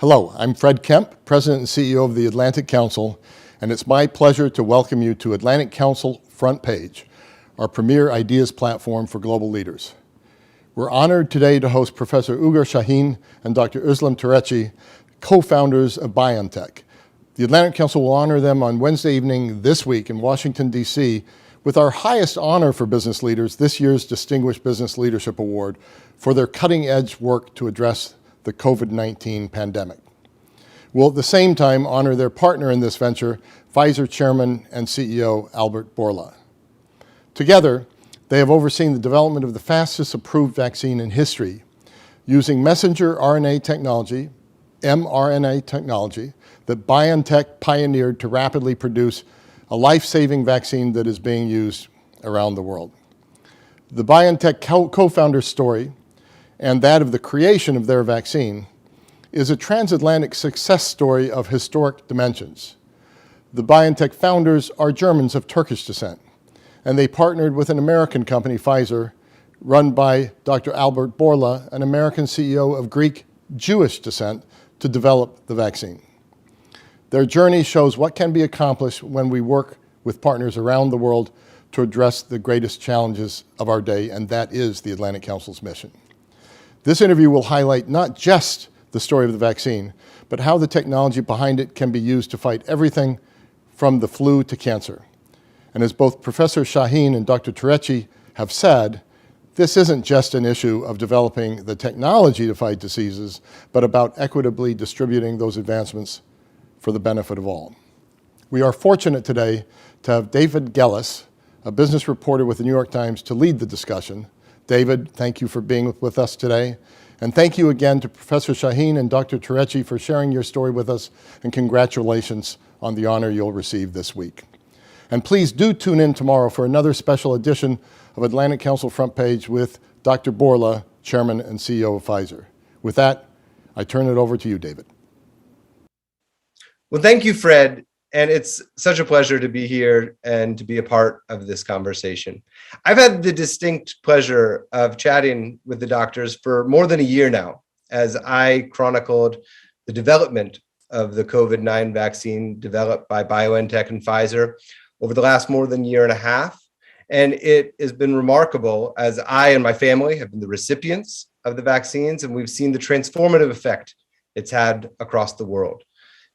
Hello, I'm Fred Kemp, President and CEO of the Atlantic Council, and it's my pleasure to welcome you to Atlantic Council Front Page, our premier ideas platform for global leaders. We're honored today to host Professor Ugur Sahin and Dr. Özlem Türeci, co-founders of BioNTech. The Atlantic Council will honor them on Wednesday evening this week in Washington, D.C., with our highest honor for business leaders, this year's Distinguished Business Leadership Award, for their cutting-edge work to address the COVID-19 pandemic. We'll at the same time honor their partner in this venture, Pfizer Chairman and CEO Albert Bourla. Together, they have overseen the development of the fastest approved vaccine in history, using messenger RNA technology, mRNA technology, that BioNTech pioneered to rapidly produce a life-saving vaccine that is being used around the world. The BioNTech Co-Founders story, and that of the creation of their vaccine, is a transatlantic success story of historic dimensions. The BioNTech founders are Germans of Turkish descent, and they partnered with an American company, Pfizer, run by Dr. Albert Bourla, an American CEO of Greek Jewish descent, to develop the vaccine. Their journey shows what can be accomplished when we work with partners around the world to address the greatest challenges of our day, and that is the Atlantic Council's mission. This interview will highlight not just the story of the vaccine, but how the technology behind it can be used to fight everything from the flu to cancer. And as both Professor Sahin and Dr. Türeci have said, this isn't just an issue of developing the technology to fight diseases, but about equitably distributing those advancements for the benefit of all. We are fortunate today to have David Gellis, a business reporter with the New York Times, to lead the discussion. David, thank you for being with us today. And thank you again to Professor Sahin and Dr. Türeci for sharing your story with us, and congratulations on the honor you'll receive this week. And please do tune in tomorrow for another special edition of Atlantic Council Front Page with Dr. Bourla, Chairman and CEO of Pfizer. With that, I turn it over to you, David. Well, thank you, Fred. And it's such a pleasure to be here and to be a part of this conversation. I've had the distinct pleasure of chatting with the doctors for more than a year now, as I chronicled the development of the COVID-19 vaccine developed by BioNTech and Pfizer over the last more than year and a half. And it has been remarkable, as I and my family have been the recipients of the vaccines, and we've seen the transformative effect it's had across the world.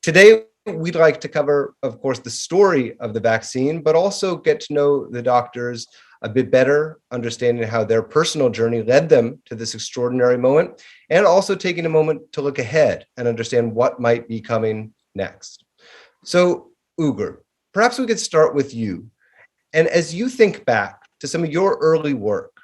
Today, we'd like to cover, of course, the story of the vaccine, but also get to know the doctors a bit better, understanding how their personal journey led them to this extraordinary moment, and also taking a moment to look ahead and understand what might be coming next. So, Ugur, perhaps we could start with you. And as you think back to some of your early work,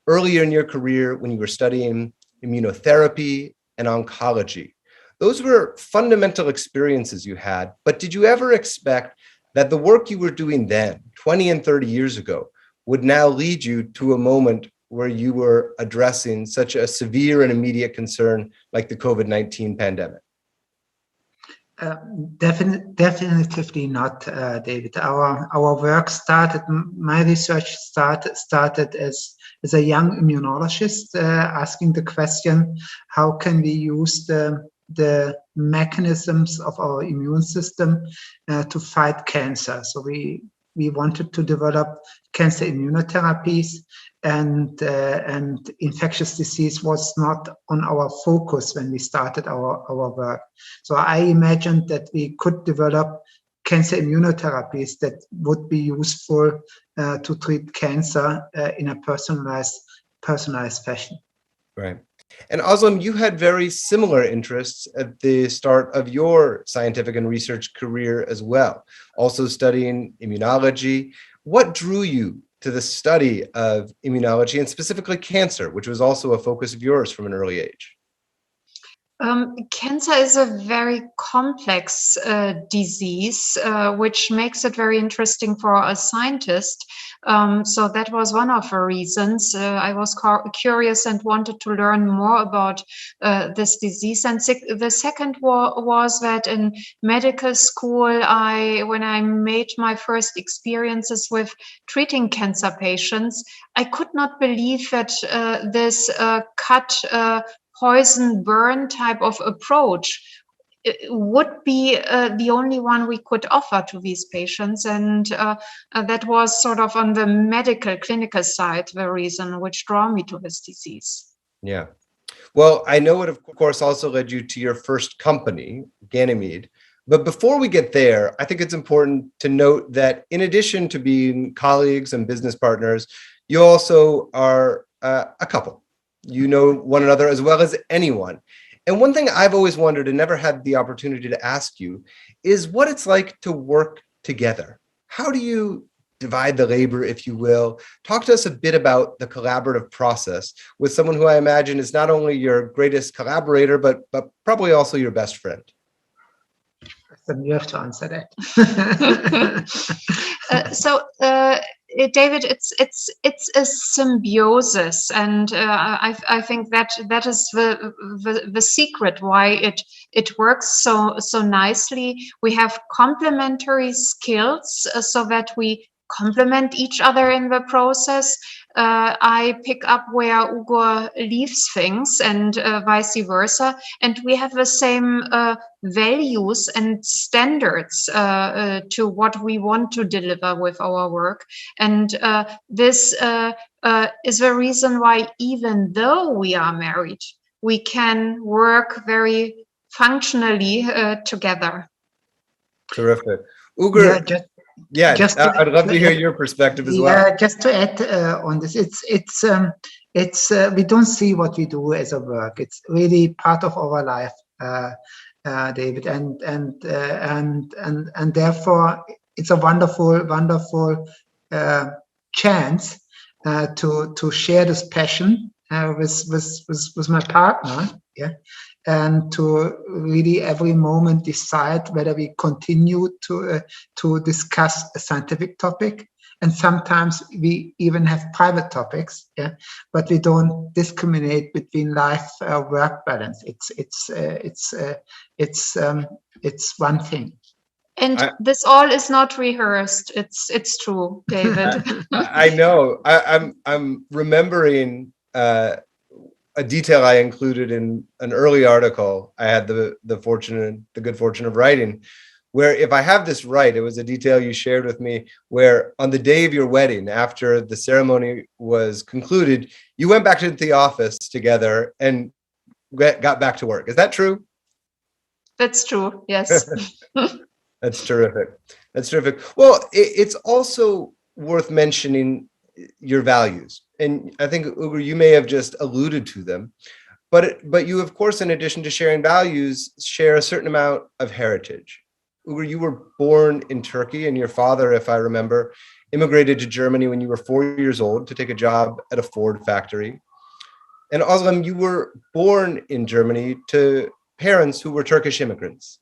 earlier in your career when you were studying immunotherapy and oncology, those were fundamental experiences you had, but did you ever expect that the work you were doing then, 20 and 30 years ago, would now lead you to a moment where you were addressing such a severe and immediate concern like the COVID-19 pandemic? Definitively not, David. Our work started, my research started as a young immunologist, asking the question, how can we use the mechanisms of our immune system to fight cancer? So we wanted to develop cancer immunotherapies, and infectious disease was not on our focus when we started our work. So I imagined that we could develop cancer immunotherapies that would be useful to treat cancer in a personalized fashion. Right. And Özlem, you had very similar interests at the start of your scientific and research career as well, also studying immunology. What drew you to the study of immunology and specifically cancer, which was also a focus of yours from an early age? Cancer is a very complex disease, which makes it very interesting for a scientist. So that was one of the reasons I was curious and wanted to learn more about this disease. And the second was that in medical school, when I made my first experiences with treating cancer patients, I could not believe that this cut poison burn type of approach would be the only one we could offer to these patients. And that was sort of on the medical clinical side, the reason which drew me to this disease. Yeah. Well, I know it, of course, also led you to your first company, Ganymede. But before we get there, I think it's important to note that in addition to being colleagues and business partners, you also are a couple. You know one another as well as anyone. And one thing I've always wondered and never had the opportunity to ask you is what it's like to work together. How do you divide the labor, if you will? Talk to us a bit about the collaborative process with someone who I imagine is not only your greatest collaborator, but probably also your best friend. You have to answer that. David, it's a symbiosis, and I think that is the secret why it works so nicely. We have complementary skills so that we complement each other in the process. I pick up where Ugur leaves things and vice versa. And we have the same values and standards to what we want to deliver with our work. And this is the reason why, even though we are married, we can work very functionally together. Terrific. Ugur, I'd love to hear your perspective as well. Yeah, just to add on this, it's we don't see what we do as a work. It's really part of our life, David, and therefore it's a wonderful chance to share this passion with my partner. Yeah. And to really every moment decide whether we continue to discuss a scientific topic, and sometimes we even have private topics, yeah. But we don't discriminate between life work balance. It's one thing. And this all is not rehearsed. It's true, David. I know. I'm remembering a detail I included in an early article I had the good fortune of writing, where, if I have this right, it was a detail you shared with me, where on the day of your wedding, after the ceremony was concluded, you went back to the office together and got back to work. Is that true? That's true, yes. That's terrific. That's terrific. Well, it's also worth mentioning your values. And I think, Ugur, you may have just alluded to them, but you, of course, in addition to sharing values, share a certain amount of heritage. Ugur, you were born in Turkey, and your father, if I remember, immigrated to Germany when you were 4 years old to take a job at a Ford factory. And Özlem, you were born in Germany to parents who were Turkish immigrants.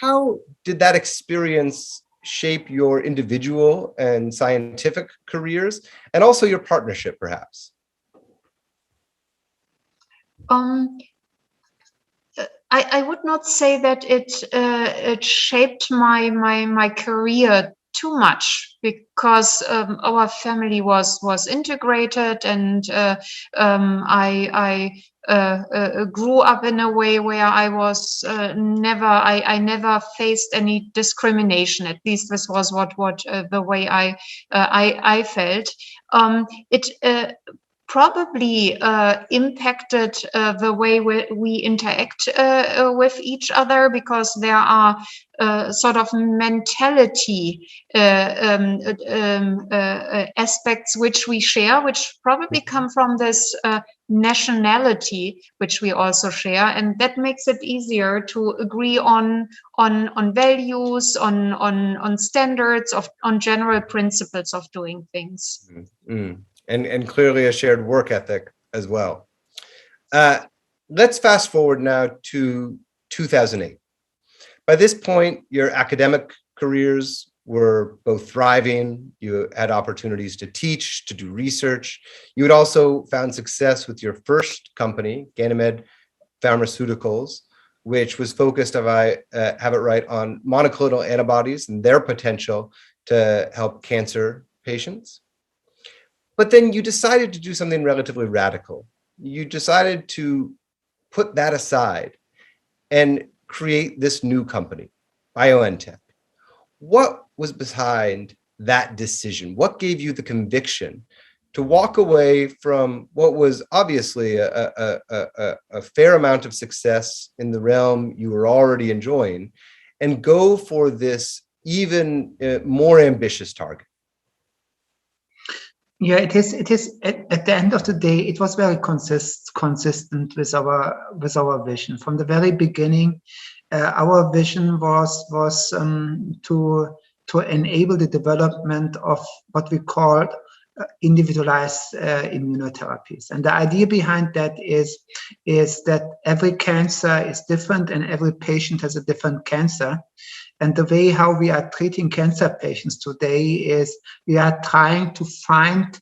How did that experience shape your individual and scientific careers, and also your partnership, perhaps? I would not say that it shaped my career too much, because our family was integrated, and I grew up in a way where I was I never faced any discrimination. At least this was what the way I felt. It probably impacted the way we interact with each other, because there are sort of mentality aspects which we share, which probably come from this nationality which we also share, and that makes it easier to agree on values, on standards, on general principles of doing things. Mm-hmm. And clearly a shared work ethic as well. Let's fast forward now to 2008. By this point, your academic careers were both thriving. You had opportunities to teach, to do research. You had also found success with your first company, Ganymede Pharmaceuticals, which was focused, if I have it right, on monoclonal antibodies and their potential to help cancer patients. But then you decided to do something relatively radical. you decided to put that aside and create this new company, BioNTech. What was behind that decision? What gave you the conviction to walk away from what was obviously a fair amount of success in the realm you were already enjoying and go for this even more ambitious target? Yeah, it is. It is at the end of the day, it was very consistent with our vision from the very beginning. Our vision was to enable the development of what we call individualized immunotherapies, and the idea behind that is that every cancer is different and every patient has a different cancer. And the way how we are treating cancer patients today is we are trying to find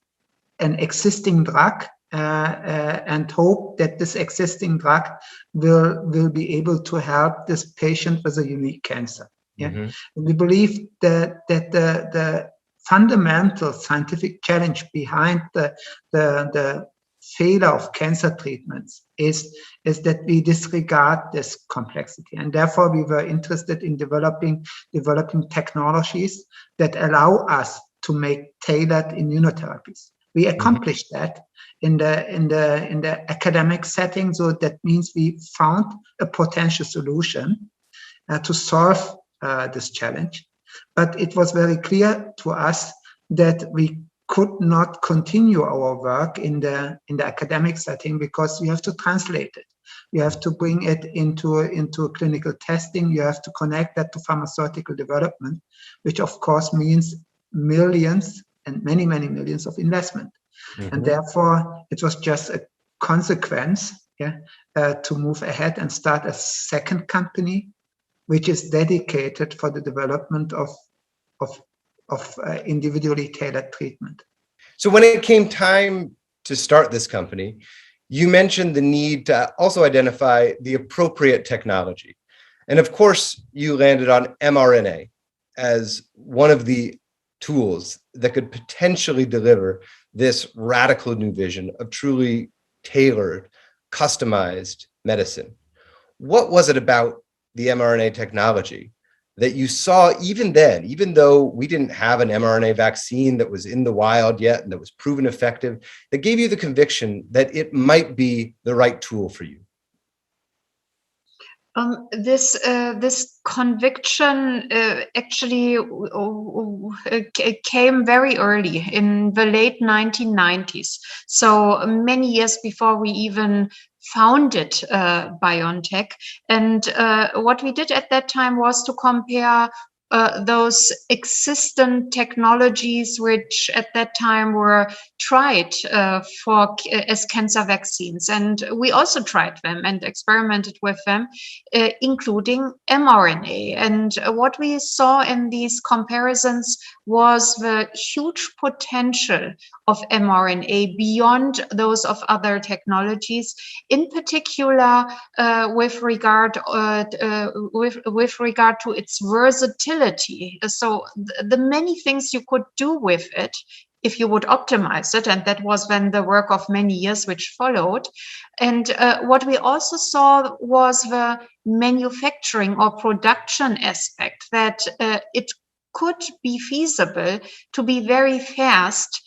an existing drug and hope that this existing drug will be able to help this patient with a unique cancer. Yeah, mm-hmm. We believe that the fundamental scientific challenge behind the failure of cancer treatments is that we disregard this complexity, and therefore we were interested in developing technologies that allow us to make tailored immunotherapies. We accomplished that in the academic setting, so that means we found a potential solution to solve this challenge. But it was very clear to us that we could not continue our work in the academic setting because you have to translate it. You have to bring it into clinical testing. You have to connect that to pharmaceutical development, which of course means millions and many millions of investment. Mm-hmm. And therefore, it was just a consequence to move ahead and start a second company, which is dedicated for the development of individually tailored treatment. So when it came time to start this company, you mentioned the need to also identify the appropriate technology. And of course, you landed on mRNA as one of the tools that could potentially deliver this radical new vision of truly tailored, customized medicine. What was it about the mRNA technology that you saw even then, even though we didn't have an mRNA vaccine that was in the wild yet and that was proven effective, that gave you the conviction that it might be the right tool for you? This conviction actually came very early in the late 1990s. So many years before we even founded BioNTech. And what we did at that time was to compare those existent technologies which at that time were tried as cancer vaccines. And we also tried them and experimented with them, including mRNA. And what we saw in these comparisons was the huge potential of mRNA beyond those of other technologies, in particular with regard to its versatility. So the many things you could do with it if you would optimize it, and that was then the work of many years which followed. And what we also saw was the manufacturing or production aspect, that it could be feasible to be very fast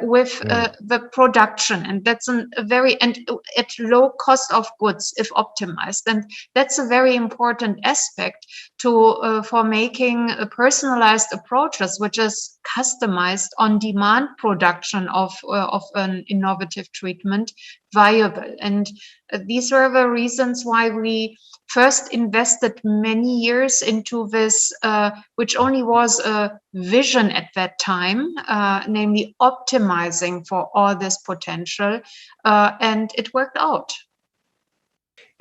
with the production, and that's a very and at low cost of goods if optimized, and that's a very important aspect to for making personalized approaches, which is customized on demand production of an innovative treatment viable. And these were the reasons why we first invested many years into this, which only was a vision at that time, namely optimizing for all this potential, and it worked out.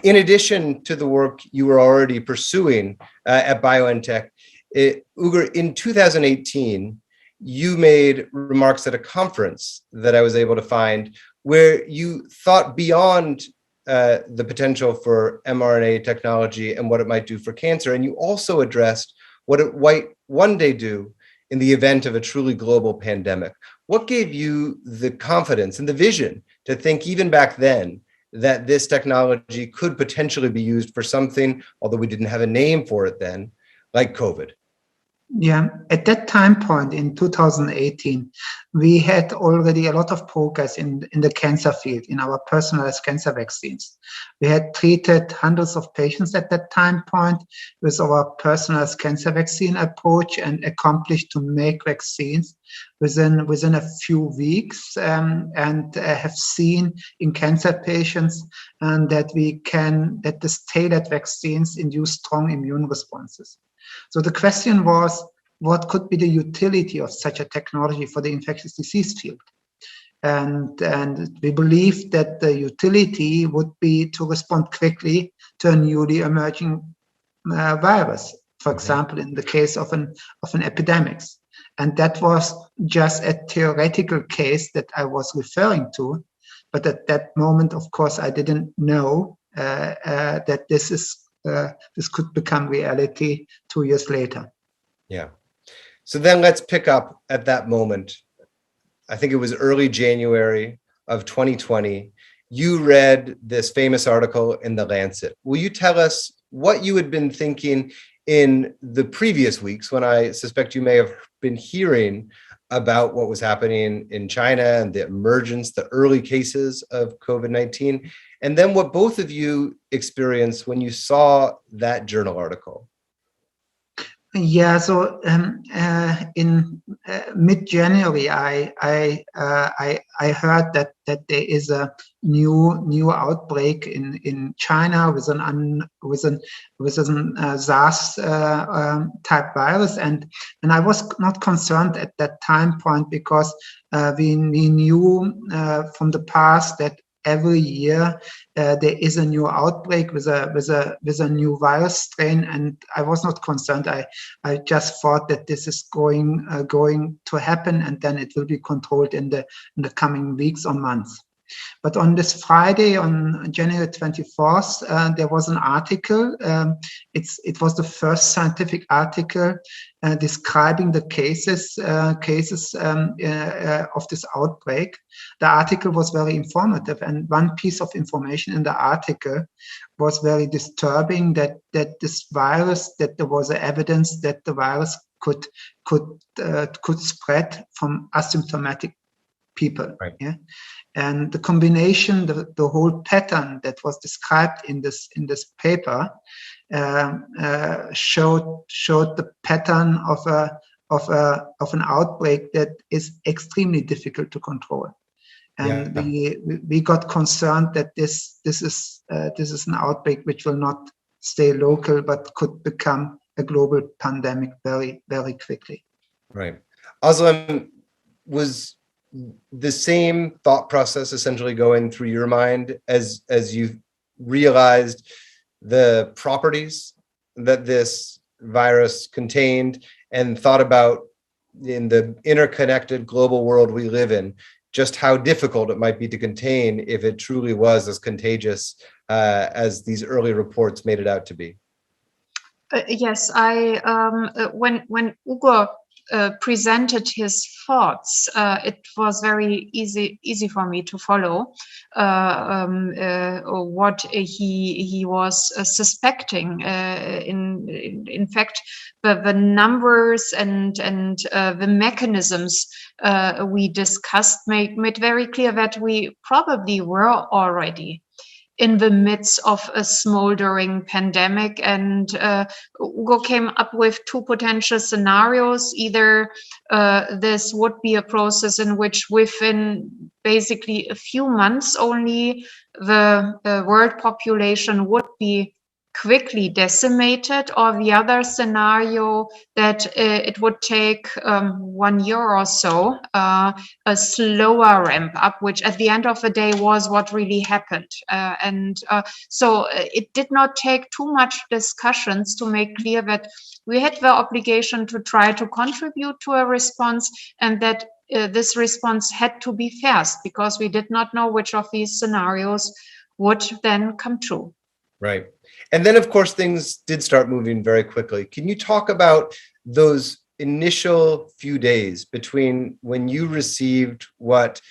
In addition to the work you were already pursuing at BioNTech, Ugur, in 2018, you made remarks at a conference that I was able to find where you thought beyond the potential for mRNA technology and what it might do for cancer. And you also addressed what it might one day do in the event of a truly global pandemic. What gave you the confidence and the vision to think even back then that this technology could potentially be used for something, although we didn't have a name for it then, like COVID? Yeah, at that time point in 2018, we had already a lot of progress in the cancer field, in our personalized cancer vaccines. We had treated hundreds of patients at that time point with our personalized cancer vaccine approach and accomplished to make vaccines within a few weeks, and have seen in cancer patients that this tailored vaccines induce strong immune responses. So the question was, what could be the utility of such a technology for the infectious disease field? And we believe that the utility would be to respond quickly to a newly emerging virus, for example, in the case of an epidemic. And that was just a theoretical case that I was referring to. But at that moment, of course, I didn't know that this could become reality 2 years later. Yeah. So then let's pick up at that moment. I think it was early January of 2020. You read this famous article in The Lancet. Will you tell us what you had been thinking in the previous weeks, when I suspect you may have been hearing about what was happening in China and the emergence, the early cases of COVID-19, and then what both of you experienced when you saw that journal article? Yeah, so in mid-January, I heard that there is a new outbreak in China with an SARS type virus, and I was not concerned at that time point because we knew from the past that every year there is a new outbreak with a new virus strain, and I was not concerned. I just thought that this is going to happen, and then it will be controlled in the coming weeks or months. But on this Friday, on January 24th, there was an article. It was the first scientific article describing the cases of this outbreak. The article was very informative, and one piece of information in the article was very disturbing, that this virus, that there was evidence that the virus could spread from asymptomatic people. Right. Yeah. And the combination, the whole pattern that was described in this paper showed the pattern of an outbreak that is extremely difficult to control. And we got concerned that this is an outbreak which will not stay local, but could become a global pandemic very, very quickly. Right. Özlem, was the same thought process essentially going through your mind as you realized the properties that this virus contained and thought about, in the interconnected global world we live in, just how difficult it might be to contain if it truly was as contagious as these early reports made it out to be? Yes, when Ugur presented his thoughts, it was very easy for me to follow what he was suspecting. In fact, the numbers and the mechanisms we discussed made very clear that we probably were already in the midst of a smoldering pandemic, and Ugur came up with two potential scenarios. Either this would be a process in which within basically a few months only the world population would be quickly decimated, or the other scenario that it would take 1 year or so, a slower ramp up, which at the end of the day was what really happened. So it did not take too much discussions to make clear that we had the obligation to try to contribute to a response, and that this response had to be fast, because we did not know which of these scenarios would then come true. Right. And then, of course, things did start moving very quickly. Can you talk about those initial few days between when you received what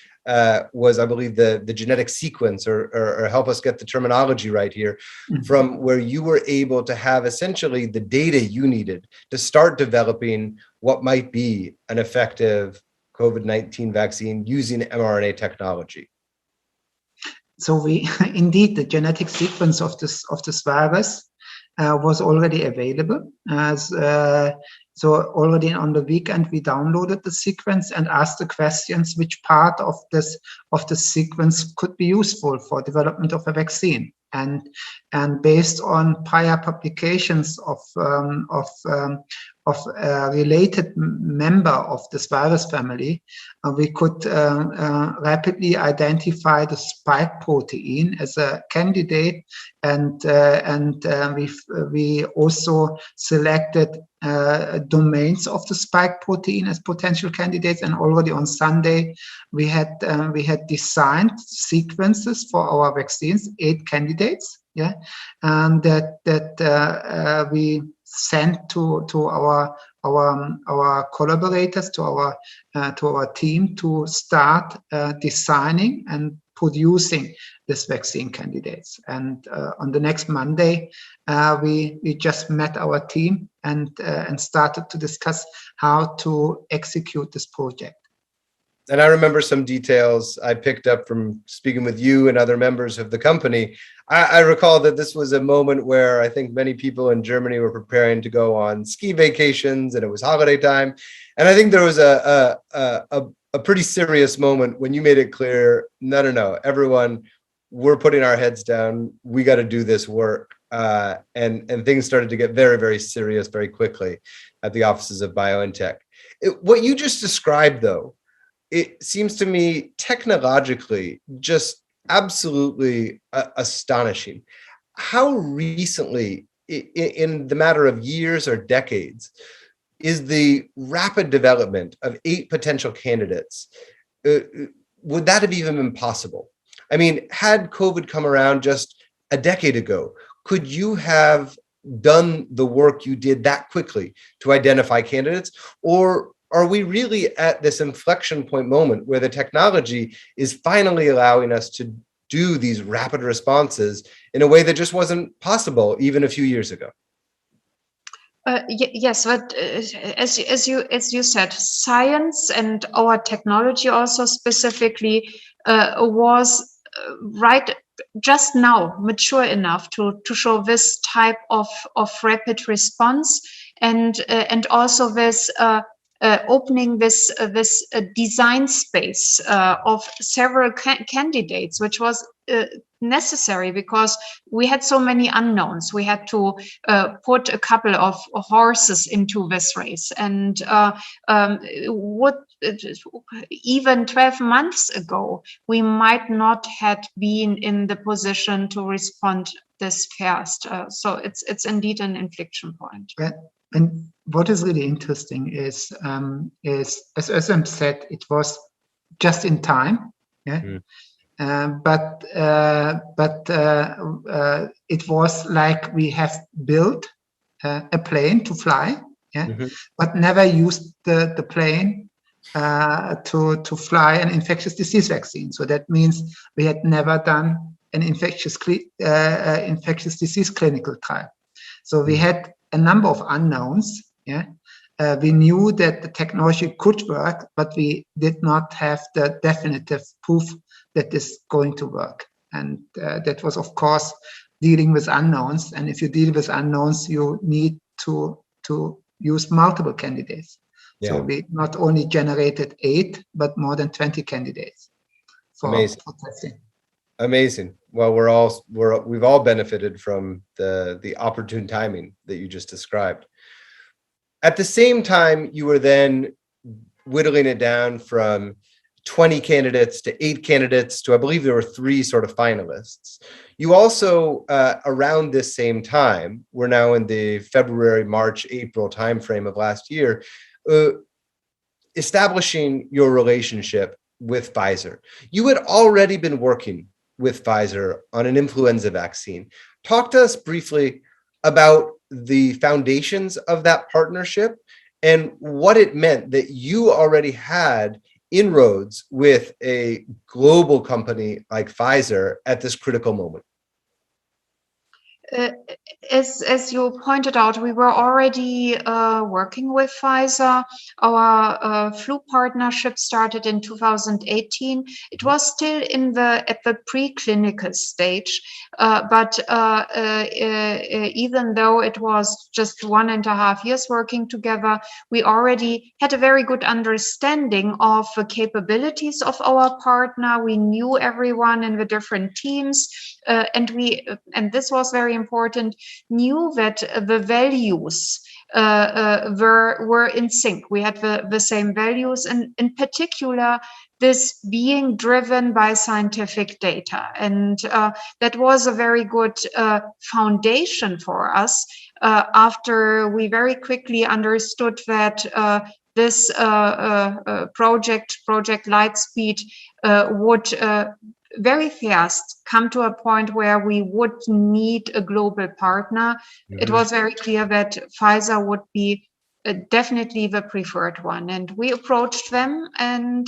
was, I believe, the genetic sequence, or help us get the terminology right here, from where you were able to have essentially the data you needed to start developing what might be an effective COVID-19 vaccine using mRNA technology. So we indeed, the genetic sequence of this virus was already available. So already on the weekend we downloaded the sequence and asked the questions which part of the sequence could be useful for development of a vaccine. And based on prior publications of a related member of this virus family, we could rapidly identify the spike protein as a candidate, and we also selected domains of the spike protein as potential candidates. And already on Sunday, we had designed sequences for our vaccines, 8 candidates, and that we sent to our collaborators, to our team, to start designing and producing this vaccine candidates. And on the next Monday, we just met our team and started to discuss how to execute this project. And I remember some details I picked up from speaking with you and other members of the company. I recall that this was a moment where I think many people in Germany were preparing to go on ski vacations, and it was holiday time. And I think there was a pretty serious moment when you made it clear, no, everyone, we're putting our heads down. We got to do this work. And things started to get very, very serious very quickly at the offices of BioNTech. What you just described, though, it seems to me technologically just absolutely astonishing. How recently, in the matter of years or decades, is the rapid development of 8 potential candidates? Would that have even been possible? I mean, had COVID come around just a decade ago, could you have done the work you did that quickly to identify candidates? Or are we really at this inflection point moment where the technology is finally allowing us to do these rapid responses in a way that just wasn't possible even a few years ago? Yes, but as you said, science and our technology also specifically was right just now mature enough to show this type of rapid response, and also this opening this design space of several candidates, which was necessary because we had so many unknowns. We had to put a couple of horses into this race, and even 12 months ago, we might not had been in the position to respond this fast. So it's indeed an inflection point. And what is really interesting is as Özlem said, it was just in time, but it was like we have built a plane to fly, but never used the plane to fly an infectious disease vaccine. So that means we had never done an infectious disease clinical trial. So we had a number of unknowns. We knew that the technology could work, but we did not have the definitive proof that this is going to work. And that was, of course, dealing with unknowns. And if you deal with unknowns, you need to use multiple candidates. So we not only generated 8, but more than 20 candidates for testing. Amazing. Well, we've all benefited from the opportune timing that you just described. At the same time, you were then whittling it down from 20 candidates to 8 candidates to, I believe there were 3 sort of finalists. You also, around this same time, we're now in the February, March, April timeframe of last year, establishing your relationship with Pfizer. You had already been working with Pfizer on an influenza vaccine. Talk to us briefly about the foundations of that partnership and what it meant that you already had inroads with a global company like Pfizer at this critical moment? As you pointed out, we were already working with Pfizer. Our flu partnership started in 2018. It was still at the preclinical stage, but even though it was just 1.5 years working together, we already had a very good understanding of the capabilities of our partner. We knew everyone in the different teams, and this was very important, knew that the values were in sync. We had the same values, and in particular, this being driven by scientific data. And that was a very good foundation for us after we very quickly understood that this project Lightspeed would very fast come to a point where we would need a global partner. Mm-hmm. It was very clear that Pfizer would be definitely the preferred one. And we approached them, and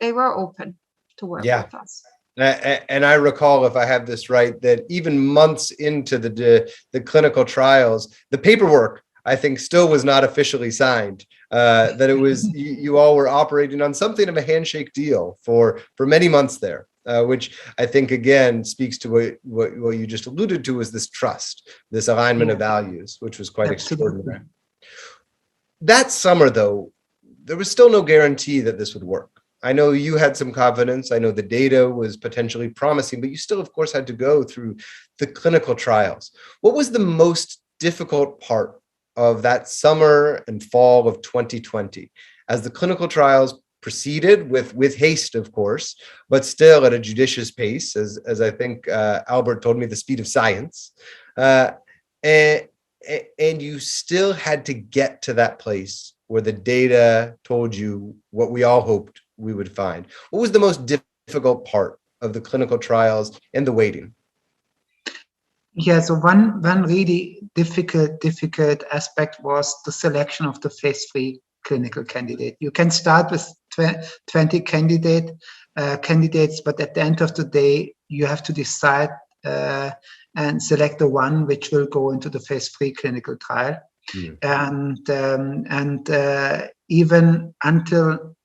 they were open to work with us. And I recall, if I have this right, that even months into the clinical trials, the paperwork, I think, still was not officially signed. That it was you all were operating on something of a handshake deal for many months there. Which I think, again, speaks to what you just alluded to, is this trust, this alignment of values, which was quite extraordinary. That summer, though, there was still no guarantee that this would work. I know you had some confidence. I know the data was potentially promising, but you still, of course, had to go through the clinical trials. What was the most difficult part of that summer and fall of 2020 as the clinical trials proceeded with haste, of course, but still at a judicious pace, as I think Albert told me, the speed of science, and you still had to get to that place where the data told you what we all hoped we would find. What was the most difficult part of the clinical trials and the waiting? Yeah, so one really difficult aspect was the selection of the phase 3 clinical candidate. You can start with 20 candidates, but at the end of the day, you have to decide and select the one which will go into the phase 3 clinical trial. And even until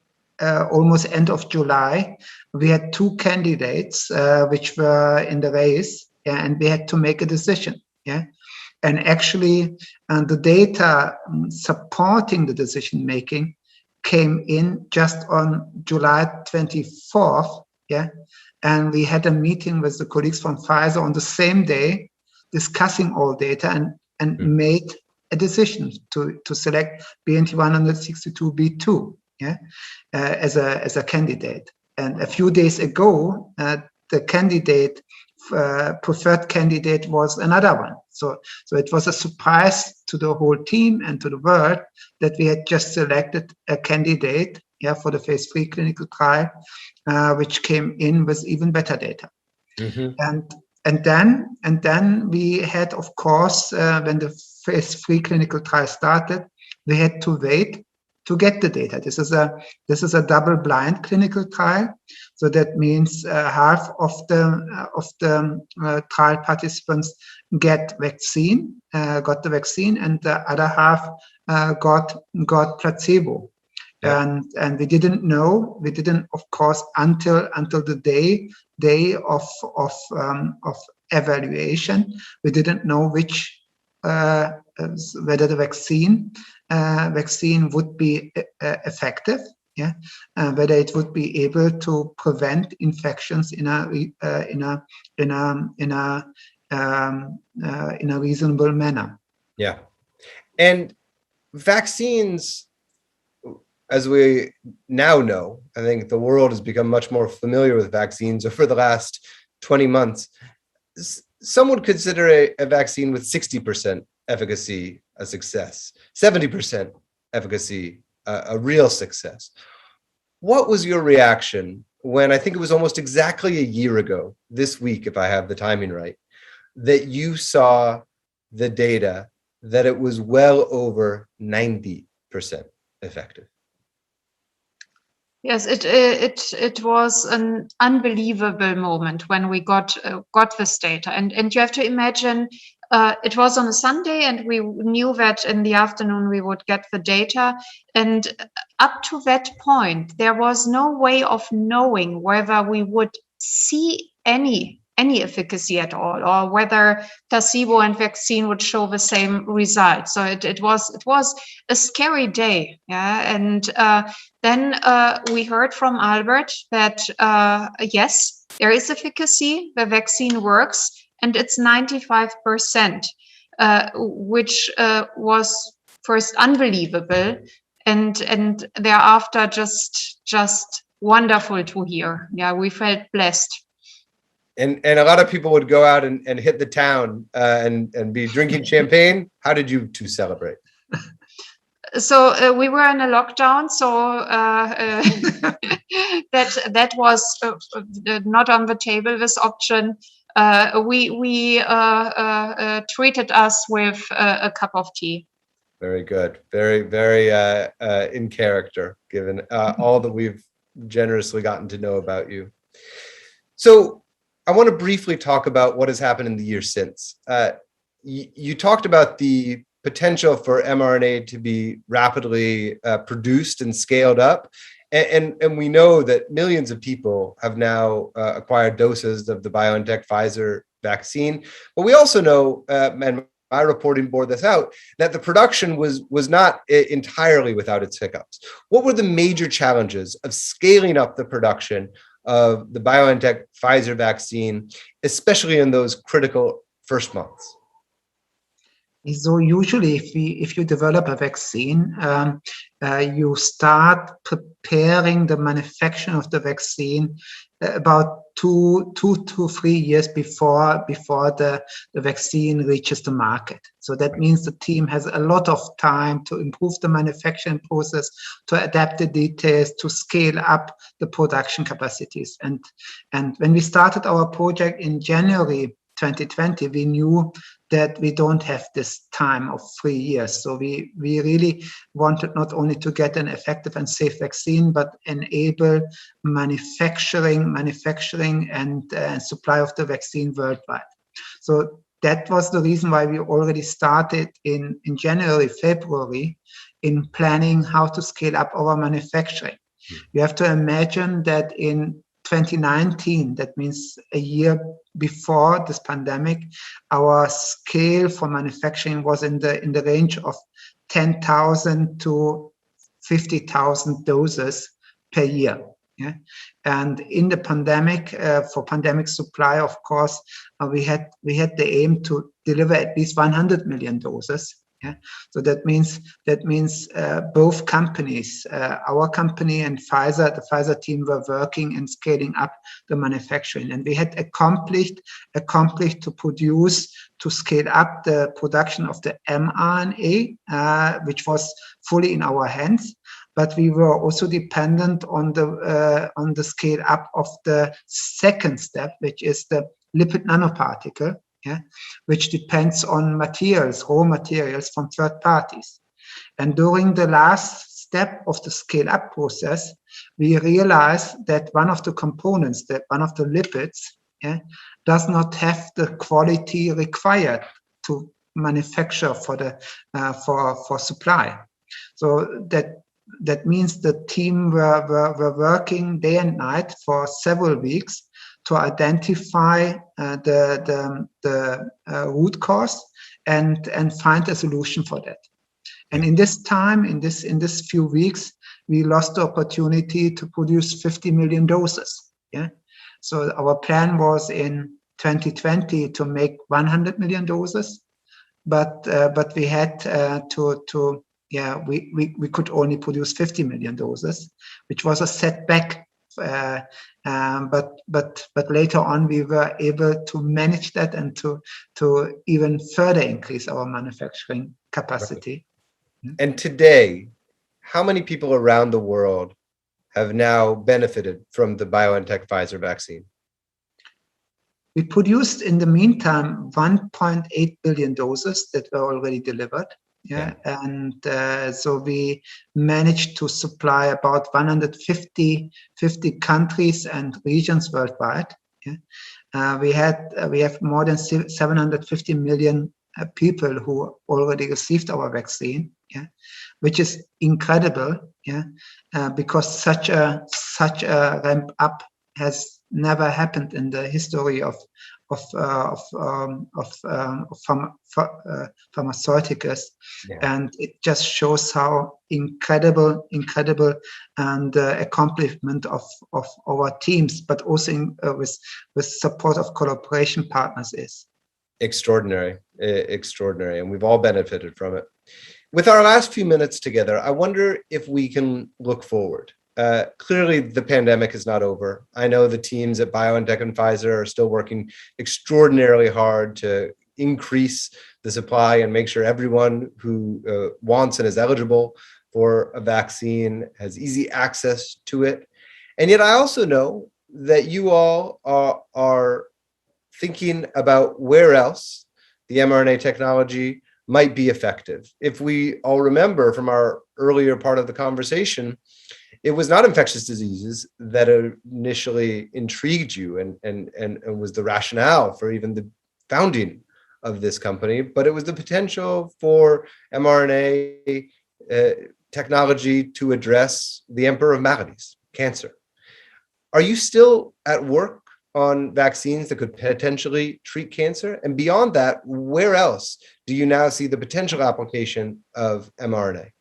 almost end of July, we had 2 candidates which were in the race, and we had to make a decision. And actually, the data supporting the decision making came in just on July 24th. And we had a meeting with the colleagues from Pfizer on the same day, discussing all data, and made a decision to select BNT162b2 as a candidate. And a few days ago, the preferred candidate was another one. So it was a surprise to the whole team and to the world that we had just selected a candidate for the phase 3 clinical trial, which came in with even better data. And then we had, of course, when the phase 3 clinical trial started, we had to wait to get the data. This is a double-blind clinical trial, so that means half of the trial participants got the vaccine, and the other half got placebo. And we didn't, of course, until the day of evaluation, we didn't know which whether the vaccine would be effective, whether it would be able to prevent infections in a reasonable manner. And vaccines, as we now know, I think the world has become much more familiar with vaccines over the last 20 months. Some would consider a vaccine with 60% efficacy a success, 70% efficacy a real success. What was your reaction when, I think it was almost exactly a year ago, this week, if I have the timing right, that you saw the data that it was well over 90% effective? Yes, it was an unbelievable moment when we got this data, and you have to imagine it was on a Sunday, and we knew that in the afternoon we would get the data, and up to that point there was no way of knowing whether we would see any efficacy at all, or whether placebo and vaccine would show the same result. So it was a scary day, yeah, and then we heard from Albert that yes, there is efficacy, the vaccine works, and it's 95%, which was first unbelievable, and thereafter just wonderful to hear. Yeah, we felt blessed. And a lot of people would go out and hit the town and be drinking champagne. How did you two celebrate? So we were in a lockdown, so that was not on the table, this option. We treated us with a cup of tea. Very good. Very, very in character, given all that we've generously gotten to know about you. So I want to briefly talk about what has happened in the year since. You talked about the potential for mRNA to be rapidly produced and scaled up. And we know that millions of people have now acquired doses of the BioNTech Pfizer vaccine. But we also know, and my reporting bore this out, that the production was not entirely without its hiccups. What were the major challenges of scaling up the production of the BioNTech Pfizer vaccine, especially in those critical first months? So usually, if you develop a vaccine, you start preparing the manufacturing of the vaccine about two to 3 years before the vaccine reaches the market. So that means the team has a lot of time to improve the manufacturing process, to adapt the details, to scale up the production capacities. And when we started our project in January 2020, we knew that we don't have this time of 3 years. So we really wanted not only to get an effective and safe vaccine, but enable manufacturing and supply of the vaccine worldwide. So that was the reason why we already started in January, February, in planning how to scale up our manufacturing. You have to imagine that in 2019, that means a year before this pandemic, our scale for manufacturing was in the range of 10,000 to 50,000 doses per year. Yeah, and in the pandemic, for pandemic supply, of course, we had the aim to deliver at least 100 million doses. Yeah, so that means both companies, our company and Pfizer, the Pfizer team, were working and scaling up the manufacturing, and we had accomplished to scale up the production of the mRNA, which was fully in our hands. But we were also dependent on the scale up of the second step, which is the lipid nanoparticle. Yeah, which depends on raw materials from third parties. And during the last step of the scale-up process, we realized that one of the components, one of the lipids, does not have the quality required to manufacture for supply. So that means the team were working day and night for several weeks to identify the root cause and find a solution for that. And in this time, in this few weeks, we lost the opportunity to produce 50 million doses. Yeah, so our plan was in 2020 to make 100 million doses, but we had we could only produce 50 million doses, which was a setback. But later on, we were able to manage that and to even further increase our manufacturing capacity. And today, how many people around the world have now benefited from the BioNTech Pfizer vaccine? We produced in the meantime 1.8 billion doses that were already delivered. And so we managed to supply about 150 countries and regions worldwide. We have more than 750 million people who already received our vaccine, which is incredible, because such a ramp up has never happened in the history of pharmaceuticals, and it just shows how incredible and accomplishment of our teams, but also with support of collaboration partners is extraordinary, and we've all benefited from it. With our last few minutes together, I wonder if we can look forward. Clearly, the pandemic is not over. I know the teams at BioNTech and Pfizer are still working extraordinarily hard to increase the supply and make sure everyone who wants and is eligible for a vaccine has easy access to it. And yet I also know that you all are thinking about where else the mRNA technology might be effective. If we all remember from our earlier part of the conversation, it was not infectious diseases that initially intrigued you and was the rationale for even the founding of this company, but it was the potential for mRNA technology to address the emperor of maladies, cancer. Are you still at work on vaccines that could potentially treat cancer? And beyond that, where else do you now see the potential application of mRNA?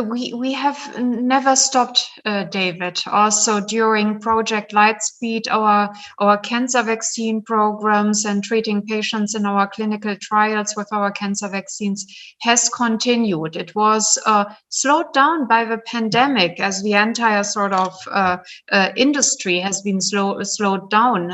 We have never stopped, David. Also during Project Lightspeed, our cancer vaccine programs and treating patients in our clinical trials with our cancer vaccines has continued. It was slowed down by the pandemic, as the entire sort of industry has been slowed down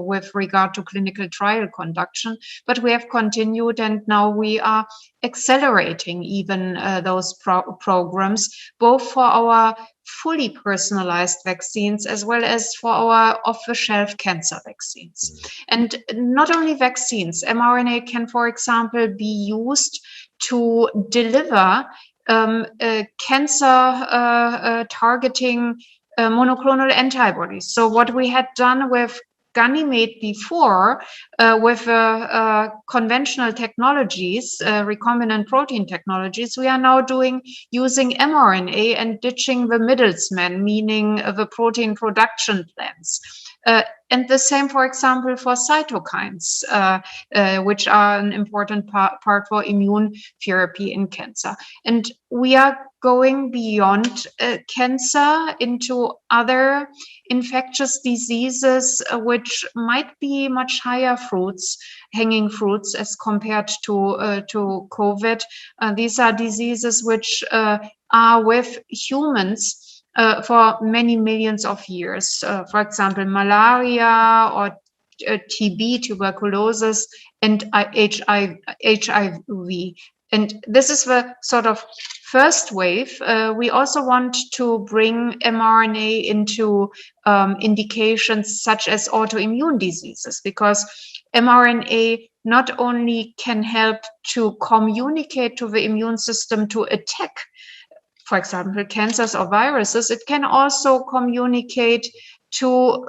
with regard to clinical trial conduction. But we have continued, and now we are accelerating even those programs, both for our fully personalized vaccines as well as for our off-the-shelf cancer vaccines. And not only vaccines, mRNA can, for example, be used to deliver cancer targeting monoclonal antibodies. So what we had done with Ganymede before with conventional technologies, recombinant protein technologies, we are now doing using mRNA and ditching the middlemen, meaning the protein production plants. And the same, for example, for cytokines, which are an important part for immune therapy in cancer. And we are going beyond cancer into other infectious diseases, which might be much higher hanging fruits as compared to COVID. These are diseases which are with humans for many millions of years. For example, malaria or TB, tuberculosis, and HIV. And this is the sort of first wave. We also want to bring mRNA into indications such as autoimmune diseases, because mRNA not only can help to communicate to the immune system to attack, for example, cancers or viruses, it can also communicate to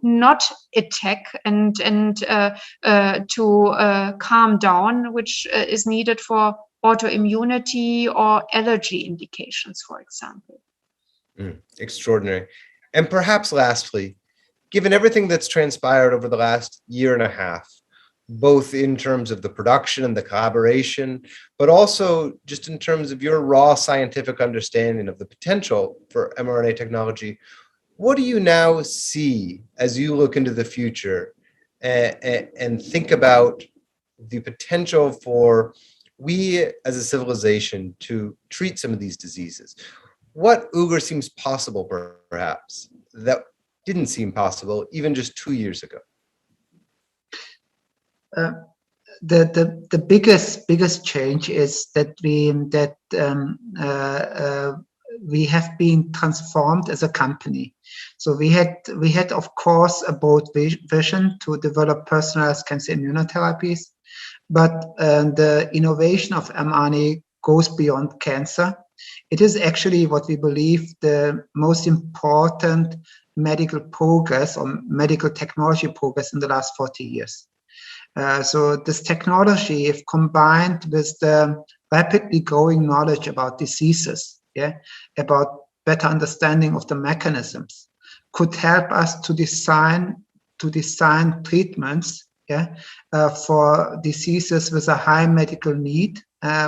not attack and to calm down, which is needed for autoimmunity or allergy indications, for example. Extraordinary. And perhaps lastly, given everything that's transpired over the last year and a half, both in terms of the production and the collaboration, but also just in terms of your raw scientific understanding of the potential for mRNA technology, what do you now see as you look into the future and think about the potential for we as a civilization to treat some of these diseases? What Ugur seems possible, perhaps, that didn't seem possible even just 2 years ago? The biggest change is that we have been transformed as a company. So we had of course a bold vision to develop personalized cancer immunotherapies, but the innovation of mRNA goes beyond cancer. It is actually what we believe the most important medical progress or medical technology progress in the last 40 years. So this technology, if combined with the rapidly growing knowledge about diseases, about better understanding of the mechanisms, could help us to design treatments for diseases with a high medical need,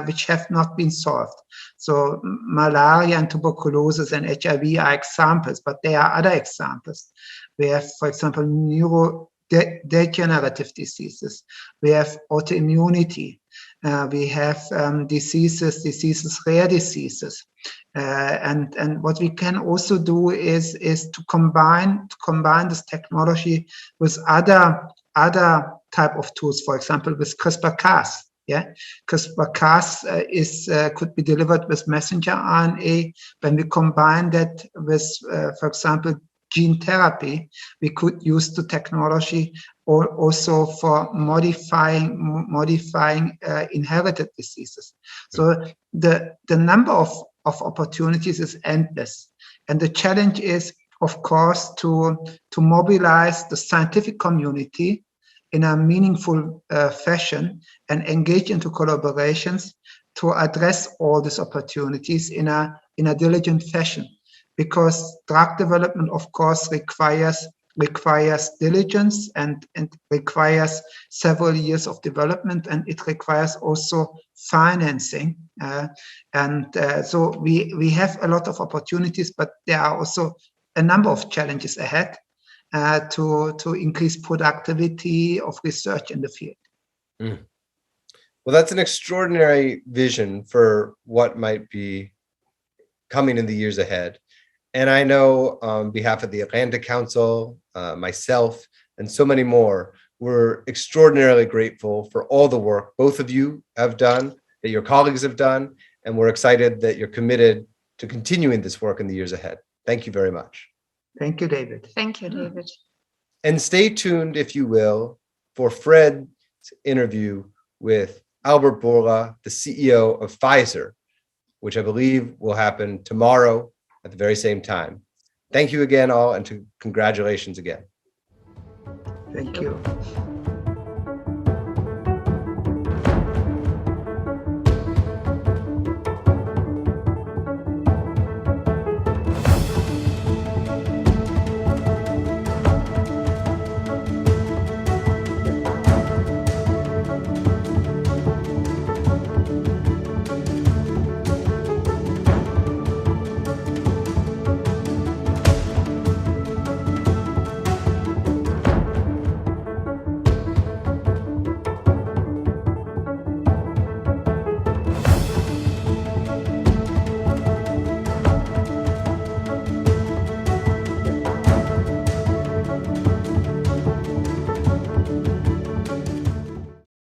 which have not been solved. So malaria and tuberculosis and HIV are examples, but there are other examples. We have, for example, neurodegenerative diseases. We have autoimmunity. We have diseases, rare diseases. And what we can also do is to combine this technology with other type of tools, for example, with CRISPR-Cas. CRISPR-Cas could be delivered with messenger RNA. When we combine that with, for example, gene therapy, we could use the technology also for modifying inherited diseases. So the number of opportunities is endless, and the challenge is, of course, to mobilize the scientific community in a meaningful fashion and engage into collaborations to address all these opportunities in a diligent fashion. Because drug development, of course, requires diligence and requires several years of development, and it requires also financing. So we have a lot of opportunities, but there are also a number of challenges ahead to increase productivity of research in the field. Well, that's an extraordinary vision for what might be coming in the years ahead. And I know on behalf of the Atlantic Council, myself, and so many more, we're extraordinarily grateful for all the work both of you have done, that your colleagues have done, and we're excited that you're committed to continuing this work in the years ahead. Thank you very much. Thank you, David. Thank you, David. And stay tuned, if you will, for Fred's interview with Albert Bourla, the CEO of Pfizer, which I believe will happen tomorrow at the very same time. Thank you again all, and congratulations again. Thank you.